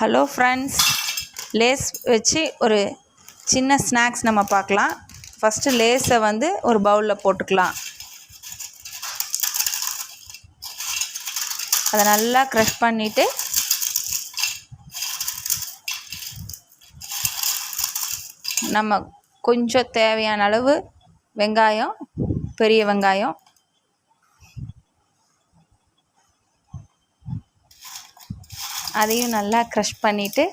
Hello friends, lace வச்சு ஒரு சின்ன ஸ்நாக்ஸ் நம்ம பார்க்கலாம். ஃபஸ்ட்டு லேஸை ஒரு பவுலில் போட்டுக்கலாம். அதை நல்லா க்ரஷ் பண்ணிவிட்டு நம்ம கொஞ்சம் தேவையான அளவு வெங்காயம், பெரிய வெங்காயம், அதையும் நல்லா க்ரஷ் பண்ணிவிட்டு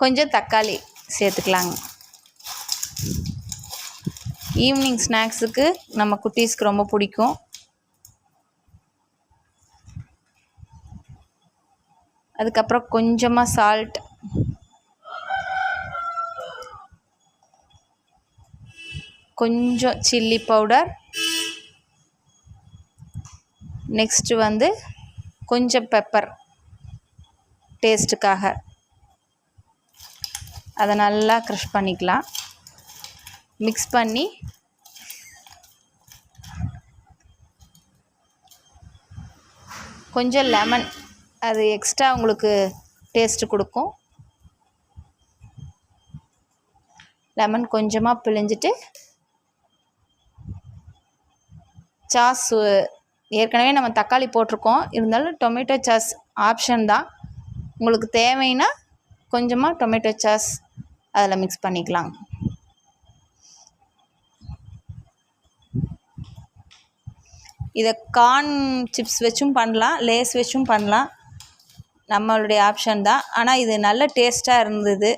கொஞ்சம் தக்காளி சேர்த்துக்கலாங்க. ஈவினிங் ஸ்நாக்ஸுக்கு நம்ம குட்டீஸ்க்கு ரொம்ப பிடிக்கும். அதுக்கப்புறம் கொஞ்சமாக சால்ட், கொஞ்சம் சில்லி பவுடர், நெக்ஸ்ட்டு கொஞ்சம் பெப்பர் டேஸ்ட்டுக்காக. அதை நல்லா க்ரஷ் பண்ணிக்கலாம். மிக்ஸ் பண்ணி கொஞ்சம் லெமன், அது எக்ஸ்ட்ரா உங்களுக்கு டேஸ்ட்டு கொடுக்கும். லெமன் கொஞ்சமாக பிழிஞ்சிட்டு சாஸ், ஏற்கனவே நம்ம தக்காளி போட்டிருக்கோம், இருந்தாலும் டொமேட்டோ சாஸ் ஆப்ஷன் தான். உங்களுக்கு தேவைன்னா கொஞ்சமாக டொமேட்டோ சாஸ் அதில் மிக்ஸ் பண்ணிக்கலாம். இதை கார்ன் சிப்ஸ் வச்சும் பண்ணலாம், லேஸ் வச்சும் பண்ணலாம், நம்மளுடைய ஆப்ஷன் தான். ஆனால் இது நல்ல டேஸ்ட்டாக இருந்தது.